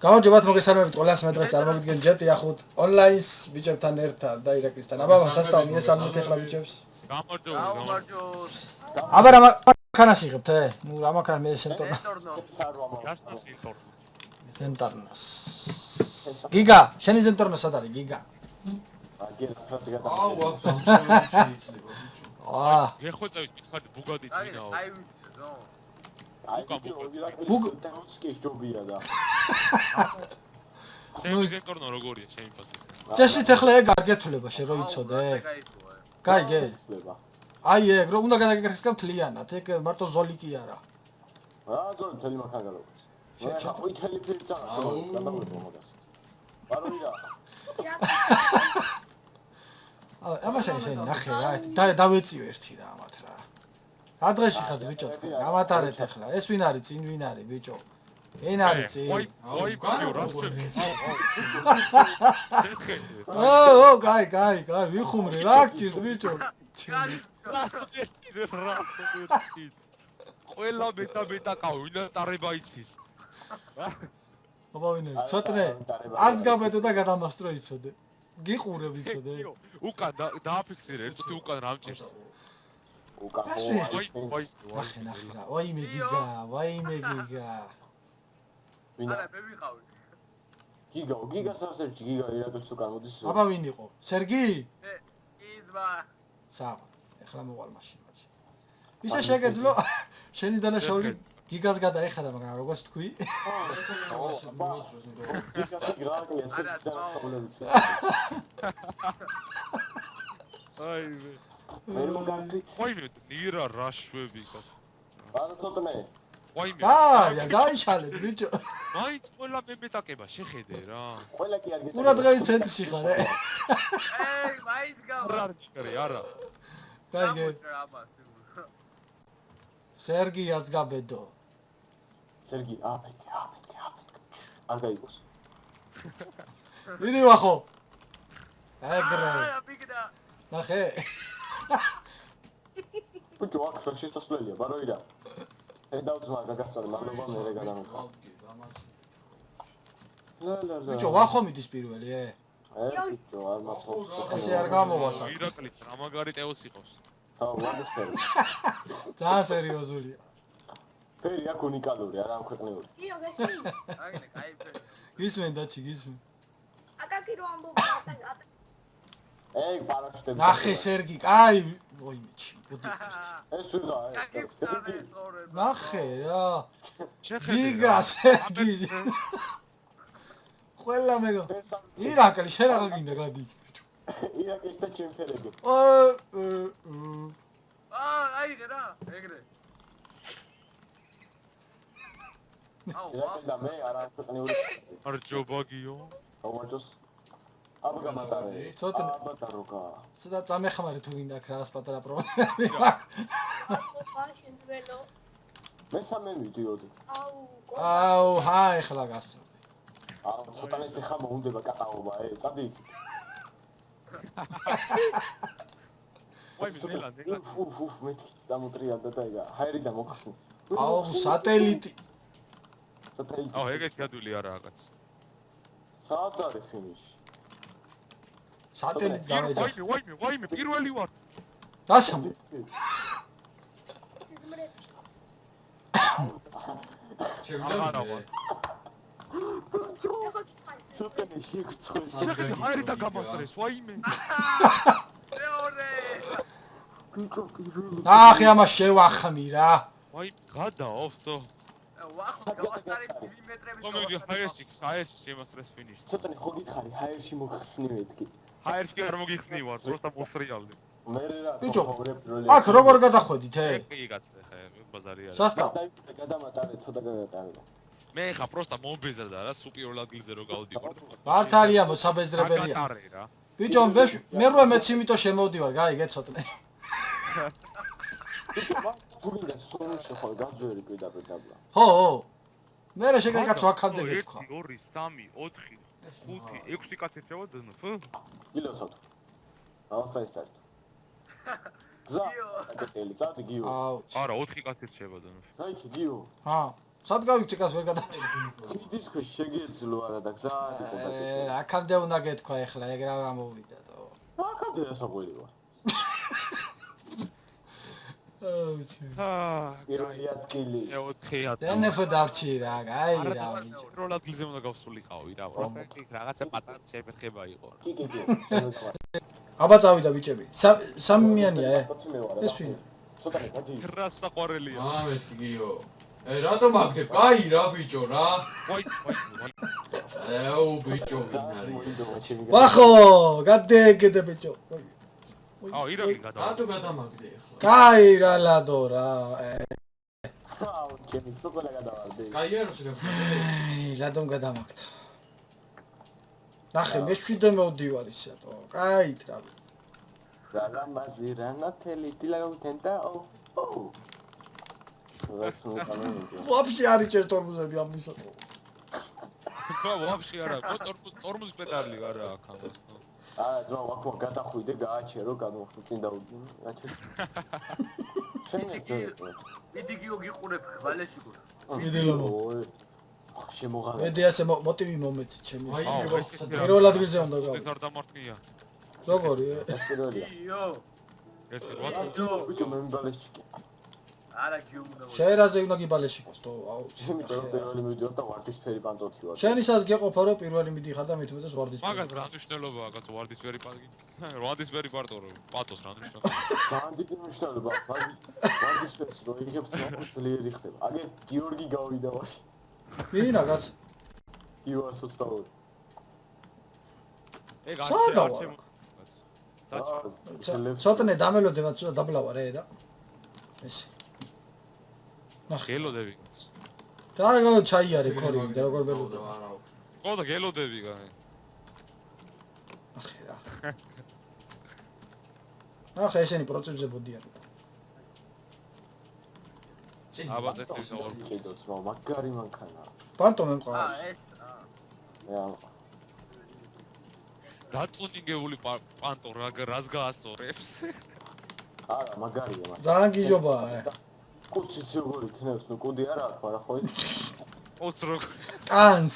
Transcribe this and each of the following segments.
გამარჯობათ მოგესალმებით ყველას მე დღეს წარმოგიდგენ ჯეტი ახუთ ონლაინს ბიჭებთან ერთად და ირაკლისთან. აბა სასტავ მიესალმეთ ახლა ბიჭებს. გამარჯობთ. აბა რა მანქანას იღებთ ნუ რა მანქანა მე სენტორნო. გასტა სენტორნო. სენტორნოს. გიგა, შენი სენტორნო სად არის გიგა? აუ ვაფშე აა, ეხოწევით მითხარით ბუგატით ვინაო. ტემოსკის ჯობია და შენი სენტორნო როგორია შენი ფასი? წესით ახლა ეგ არ გეთვლება შენ რო იცოდე. გაიგე? აი ეგ რო უნდა გადაგეკრხსკამ თლიანად, ეგ მარტო ზოლი კი არა. რა ზოლი მთელი მანქანა გადავყავს. შენ ყვითელი ფერი წავა, გადავყო მაგას. ბაროირა. აბა შენ ნახე რა, დავეწიო ერთი რა ამათ რა. რა დღეში ხარ ბიჭო თქვენ? გამატარეთ ახლა. ეს ვინ არის წინ ვინ არის ბიჭო? ვინ არის წინ? აი, რასწევი. ო, გაი, ვიხუმრე რა გჭირს ბიჭო? რასწევი. ყველა მეტაკავ, ვინა ტარება იცის. აბა ვინ არის? ცოტნე. არც გაბედო და გადამასტრო იცოდე. გიყურე ვიცოდე. უკან დააფიქსირე, ერთი უკან რამჭირს. უკან ნახე რა. ვაიმე გიგა. ვინა? არა, მე ვიყავი. გიგას ასერჩი, გიგა ირაკლის უკან მოდის. აბა ვინ იყო? სერგი? იზმა. საღო. ეხლა მოვალ მაშინაში. ისე შეგეძლო შენი დანაშაული გიგას გადაეხარა, მაგრამ როგორც თქვი? გიგას გრაკლია სერგის დანაშაულებიც. აი მე მოგართვით. ვაიმე, ნირა რაშვები კაც. არა ცოტნე. ვაიმე. გაიშალე ბიჭო. მაინც ყველა მემეტაკება შეხედე რა. ყველა კი არ გეტყვი. ყურადღების ცენტრში ხარ ეი, მაინც გავა. არა. გაიგე. სერგი არც გაბედო. სერგი, აფეთქე. არ გაიგოს. ვიდი ვახო. ეგრე. აა, ბიგდა. ნახე. ბიჭო, აქ რა შესასვლელია, ბაროირა. ედავძმა გაგასწორე, მადლობა მე გადამეწყო. ლა. ბიჭო, ვახო მიდის პირველი, ბიჭო, არ მაცხობს. ესე არ გამოვასა. ირაკლიც რა მაგარი ტეოს იყოს. აუ, ვარდისფერი. ძალიან სერიოზულია. ფერი აქ უნიკალური, არა ამ ქვეყნიური. იო, გესმის? აგინე, კაი ფერი. გისმენ დაჩი, გისმენ. აკაკი რო ამბობ ატა. ეი, პარაშუტები. ნახე სერგი, კაი, ვოიმეჩი, ბუდიკისტი. ეს ვიღა, სერგი. ნახე რა. შეხედე. გიგა სერგი. ყველა მეგო. ირაკლი შენ რა გინდა გადიიქით ბიჭო. ირაკლის და ჩემფერები. აიღე რა, ეგრე. ირაკლის და მე არა ამ ქვეყნიური. მარჯობაგიო. გამარჯოს. აბა გამატარე. აბა დაროგა. ცოტა წამეხმარი თუ გინდა აქ რაღაც პატარა პრობლემა. ოპა, შენ ძველო. მესამე მიდიოდი. აუ, ჰაი, ახლა გასწორდი. აუ, ცოტა ეს ხა მოუნდება კატაობა, წადი იქით. ვაიმე, ნელა. უფ, მეთქით დამოტრიალდა და ეგა, ჰაერი და მოხსნი. აუ, სატელიტი. აუ, ეგეთი ადვილი არაა კაც. სად არის ფინიში? სატელიტი დავეჯა. ვაიმე, პირველი ვარ. რასამ? სიზმრებში. აღარავა. ეხა გითხარი. ცოტა შეგწორი. შეხედე, ჰაერი და გამასწრეს, ვაიმე. მეორე. ბიჭო, პირველი. ნახე ამას შევახმი რა. ვაიმე, გადაავსო. ვახო, გავატარეთ მილიმეტრების. მომიდი ჰაერში შემასწრეს ფინიში. ცოტა ხო გითხარი, ჰაერში მოხსნი მეთქი. ჰაერში არ მოგიხსნი ვარ, просто მოსრიალდი. მე რა, ბიჭო, პირველი. აქ როგორ გადახვედით კი კაცე, ხა, ბაზარი არის. სასტავ. გადამატარე, თოდა გადატარე. მე ხა პროსტა მომბეზრდა რა, სუპირულ ადგილზე რო გავდივარ. მართალია მოსაბეზრებელია. გატარე რა. ბიჭო, მე რო მეც იმიტომ შემოვდივარ, გაიგე ცოტნე. ბიჭო, თურინდა სოლუშე ხო გაძვერი პირდაპირ დაბლა. ხო. მე რა შეგაკაცო აქამდე გეთქვა. 1 2 3 4 5 6 კაცი რჩევა დნფ. გილოსოთ. აუსაი სტარტ. გზა, აკეთელი, წადი გიო. აუ. არა, 4 კაცი რჩევა დნფ. აი, გიო. ჰა. სად გავიქცეკას ვერ გადავწყვეტ. ხიდის ქვეშ შეგეძლო არა და გზა იყო და აქამდე უნდა გეთქვა ეხლა ეგ რა გამოვიდათო. აქამდე რა საყველი ვარ. პირველი ადგილი. მე 4 დენეფო დავჭი რა, აი რა. როლ ადგილზე უნდა გავსულიყავი რა. პროსტა იქ რაღაცა პატარა შეფერხება იყო რა. კი. აბა წავიდა ბიჭები. სამიანია ეს ვინ? ცოტა გადი. რა საყვარელია. ამეთი გიო. რატომ აგდებ? კაი რა ბიჭო რა. ვაი. აუ ბიჭო ვინ არის? ვახო, გადაეგდე ბიჭო. აუ ირაკლი გადა. რატო გადამაგდე ახლა? კაი რა ლადო რა. აუ ჩემი სოკოლა გადავარდი. კაი არა შეგაფრთხილე. აი, რატომ გადამაგდა? ნახე, მე 7-დე მოვდივარ ისეთო. კაი რა. რამაზი რანათელი დილაუთენდა ო. სულაც მოკამენდი. ვაფშე არის ჯერ თორმუზები ამ ისეთო. ვაფშე არა, ტორმუზ პედალი არა აქ ამას. არა, ძმა ვახო გადახვიდე, გააჩერო, განვახტი წინ დავუდი. გააჩერო. შენ მიდი გიო გიყურებ ხვალეში გო. მიდი ლომო. შემოღალე. მედი ასე მოტივი მომეცი ჩემი. აუ ეს პირველ ადგილზე უნდა გავიდე. ეს არ დამარტყია. როგორი? ეს პირველია. იო. ერთი რვა ბიჭო მე მიბალეს ჩიკი. არა გიო უნდა. შეერაზე უნდა გიბალეშიკოს თო, აუ. შემიძლია პირველი მივიდოდი და ვარდისფერი პანტოთი ვარ. შენისაც გეყოფა რომ პირველი მიდიხარ და მithumetes ვარდისფერი. მაგას რა მნიშვნელობაა კაცო ვარდისფერი პატი. ვარდისფერი პარტო რო პატოს რა მნიშვნელობა. ძალიან დიდი მნიშვნელობა. ვარდისფერს რო იღებს ძლიერი ხდება. აგე გიორგი გავიდა ვაში. ვინ რაღაც? გიორგს უცდაური. ეგ სადა არ ვარ? ჩემო. დაჩ. ცოტნე დამელოდება ცოტა დაბლავა რა და. ესე. გელოდები. და ჩაიარე ქორი და როგორ ველოდა. ხო და გელოდები გაი. ახე რა. ახე ესენი პროცესზე ბოდიან. აბა წესი გავარ. კიდო ძმა მაგარი მანქანა. პანტო მე მყავს. ეს რა დატუნინგებული პანტო რას გაასწორებს? არა მაგარია მაგ. ძალიან გიჟობაა. კუციც როგორ იქნებს, ნუ კუდი არა აქვს, მაგრამ ხო ის ოც როგორ. კანს.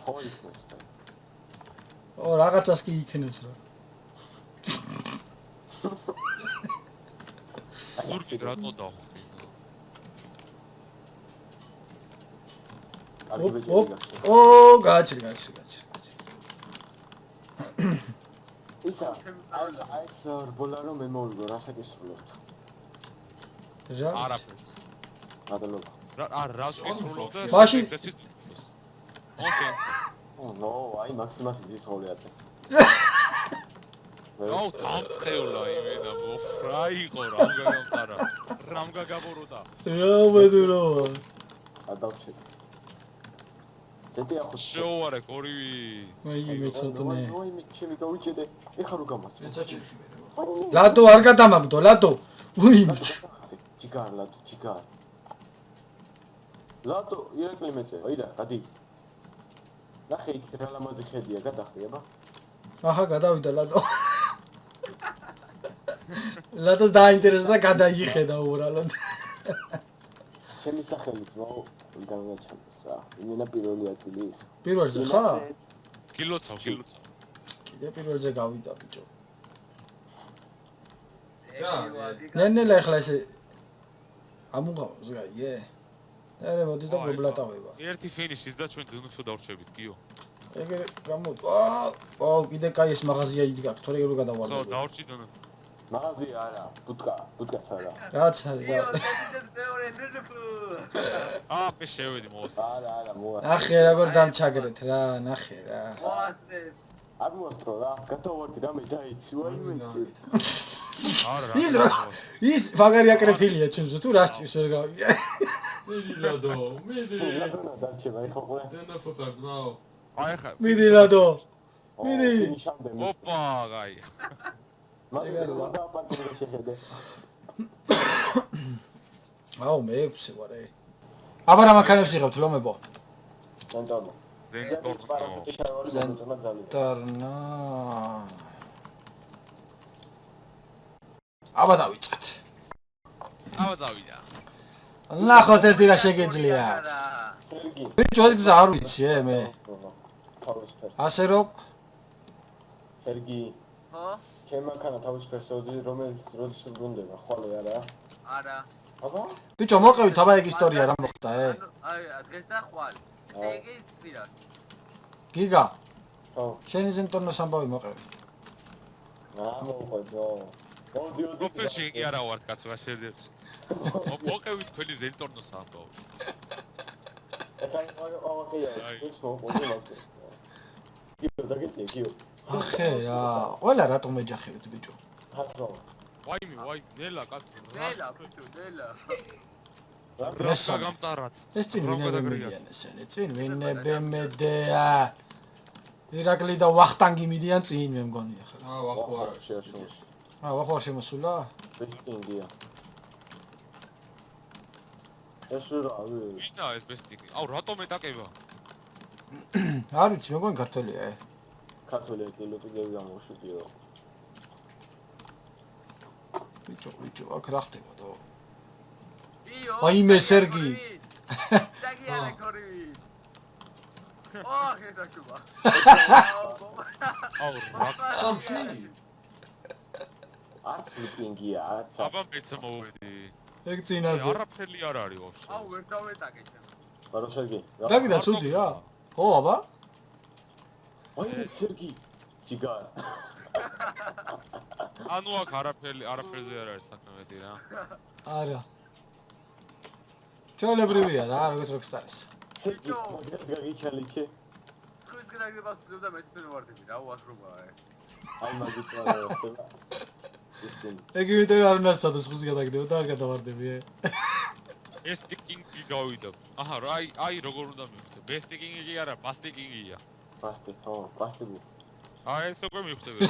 ხო იქნებს და. ო რაღაცას კი იქნებს რა. ზურგი რატო დავხვდი? კარგი ბეჭედი გაქვს. ო გააჩრი. ისა ეს რბოლა რომ მე მოვიგო, რასაც ისრულებთ. რა? არაფერს. მადლობა. რას ვისრულობ და მაშინ ნო, აი მაქსიმალ ის ხოლეაძე. აუ დამწყეულა იმენა რა იყო რამ გაგამწარა რამ გაგაბოროდა რა მედურო. არ დავჩები. დეტია ხო შეუარე ორივი აი მე ცოტნე. ой მე ჩემი გავიჭედე. ეხა რო გამასწრო. ლადო არ გადამაგდო, ლადო. უი. ჯიგარ ლადო, ჯიგარ. ლადო, ირაკლი მეწე, აი რა, გადიიქთ. ნახე იქით რა ლამაზი ხედია, გადახტი, აბა. აჰა, გადავიდა ლადო. ლადოს დაინტერესდა გადაიხედა უბრალოდ. ჩემი სახელით მოუ გამაჩანს რა. იმენა პირველი ადგილი ის. პირველზე ხარ? კილოცავ კიდე პირველზე გავიდა ბიჭო. რა? ნენელა ახლა ესე ამუღავს გაიე. არა მოდი და პრობლატავება. ერთი ფინიშის და ჩვენ ძუნუსო დავრჩებით კიო ეგრე გამოდი. აუ კიდე კაი ეს მაღაზია იდგა, თორე რო გადავარდა. ზო დავრჩი ძუნუს მაღაზია არა, ბუტკას არა. რაც არის იო რა. მეორე ნერფუ. მე შევედი მოვა არა, მოა. ნახე როგორ დამჩაგრეთ რა, ნახე რა. ვასწრებს. არ მოასწრო რა, გადავარდი რამე დაიცი, ვაიმე. არა ის მაგარი აკრეფილია ჩემზე თუ რას ჭირს ვერ გავიგე. მიდი ლადო, მიდი. რა დარჩება, ეხლა ყურე. დენაფო ხარ ძმაო. აი ხა მიდი ლადო. მიდი. ოპა გაი მაგარი და პარტნიორი შეხედე. აუ მე ექვსე ვარ ე. აბა რა მანქანებს იღებთ ლომებო? ზენტორნო. ზენტორნო. აბა დავიწყეთ. აბა წავიდა. ნახოთ ერთი რა შეგეძლია. სერგი. ბიჭო ეს გზა არ ვიცი მე. თავის ფერს. ასე რომ სერგი. ხო? ჩემ მანქანა თავის ფერს როდის ბრუნდება, ხოლე არა? არა. აბა? ბიჭო მოყევით აბა ეგ ისტორია რა მოხდა აი დღეს და ხვალ. ეგ პირას. გიგა ხო. შენი ზემტონოს ამბავი მოყევი. მოყვეძო. მოდი. ოფისში იგი არა ვარ კაცო შედებს. მოყევით თქვენი ზენტორნოს ამბავ. ეხლა ავაკია, ეს მოყვეძო მაგას. გიო დაგეცე, გიო. ახე რა ყველა რატომ ეჯახებით ბიჭო. ჰათრო. ვაიმე, ნელა კაცო. ნელა, ბიჭო, ნელა. რასა გამწარად. ეს წინ ვინებენ ესენი წინ ვინებემედეა ირაკლი და ვახტანგი მიდიან წინ მე მგონი ახლა. ვახო არა შეაშოს. ვახო შემოსულა? ბესტინგია. ეს რა ვინა ეს ბესტინგი? აუ რატომ ეტაკება? არ ვიცი მე მგონი ქართველია ქართველი კილოტიგები გამოშვიდიო. ბიჭო აქ რა ხდება თო? იო. ვაიმე სერგი. დაგიანე ქორი. ოხ ეს შუბა. აუ რა სამში არც ლუპინგია, არც. აბა მეც მოვედი. ეგ წინაზე. არაფერი არ არის ვაფშე. აუ ვერ დავეტაკე ჩემ. ბარო სერგი. რაგიდა ცუდია? ხო აბა? აი სერგი. ჯიგარ. ანუ აქ არაფერზე არ არის საქმე მეტი რა. არა. ჩვეულებრივია რა, როგორც როკსტარის. სერგი, მაგერ გაგიჩალიჩე. სხვის გრაგებას ვძებდა მეც ვერ ვარდები რა, უასრობაა ეს. აი მაგით რა ხდება. ისინი. ეგ იმიტომ არ უნდა სადოს ხუს გადაგდება და არ გადავარდები ეს ტიკინგი გავიდა. აჰა, აი როგორ უნდა მივხვდე. ბესტიკინგი არა, პასტიკინგია. პასტი, ხო, პასტიბუ. აი ეს უკვე მივხვდები.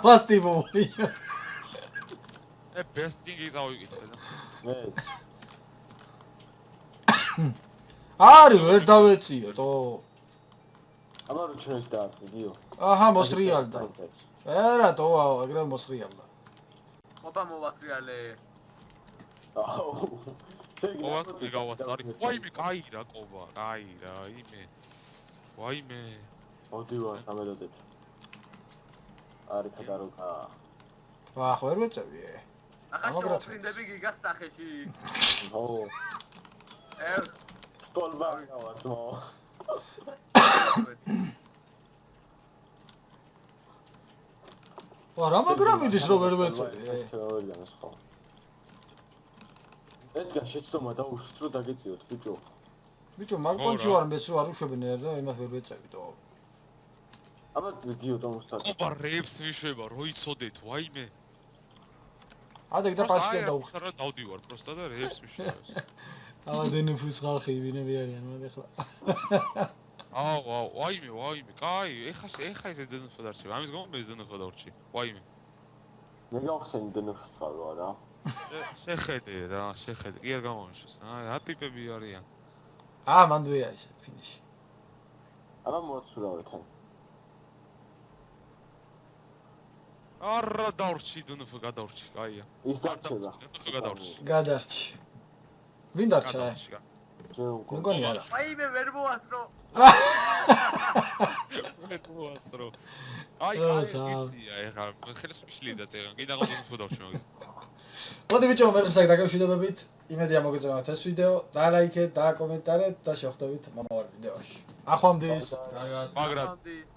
პასტიბო. ბესტიკინგი წავიკითხე და. მე არი ვერ დავეციო თო. აბა რო ჩვენს დაატყვი, გიო. აჰა მოსრიალდა. არა თო ეგრე მოსრიალდა. ოპა მოვასრიალე. აუ. სერგი. ოვას გიგავასარი. ვაიმე, კაი რა ყობა, კაი რა, იმე. ვაიმე. მოდი ვარ, დამედოდეთ. არი თადაროკა. ვახ ვერ ვეწევი. ახლა შევაფრინდები გიგას სახეში. ხო. ერ სტოლბარი გავაცმო. რა მაგრამ მიდის რომ ვერ ვეწევი. შევერგანოს ხო. ედგარ შეცდომა დაუშვრო დაგეწიოთ ბიჭო. ბიჭო მაგონჩი ვარ მეც რო არ უშვებინე და იმას ვერ ვეწევი თო. აბა გიო დამოსტატ. ყობა რეებს მიშვება, რო იცოდეთ, ვაიმე. ადეგ და პაჩკი დაუხსნა. რა დავდივარ პროსტა და რეებს მიშვებას. აბა დენიფუს ხალხი ვინები არიან მოდი ხლა. აუ, ვაიმე, კაი, ეხა ეს დენიფო დარჩი. ამის გამო მე დენიფო დარჩი. ვაიმე. მე გავხსენი დენიფოს ხალხა რა. შეხედე რა, შეხედე. კი არ გამომიშოს. რა ტიპები არიან. მანდვეა ესე ფინიში. აბა მოცურავეთ ან. არა დარჩი დენიფო გადარჩი, კაია. ის დარჩება. დენიფო გადარჩი. გადარჩი. ვინ დარჩა? ჯეუკო. მგონი არა. ვაიმე ვერ მოვასრო. მე მოასრო. აი ისია ეხა ხელს მიშლიდა წერა. კიდე აღარ დარჩი მაგის. მოდი ბიჭო მე დღეს აქ დაგემშვიდობებით. იმედია მოგეწონათ ეს ვიდეო. დაალაიქეთ, დააკომენტარეთ და შევხვდებით მომავალ ვიდეოში. ახვამდის. კარგად მაგრად ამდის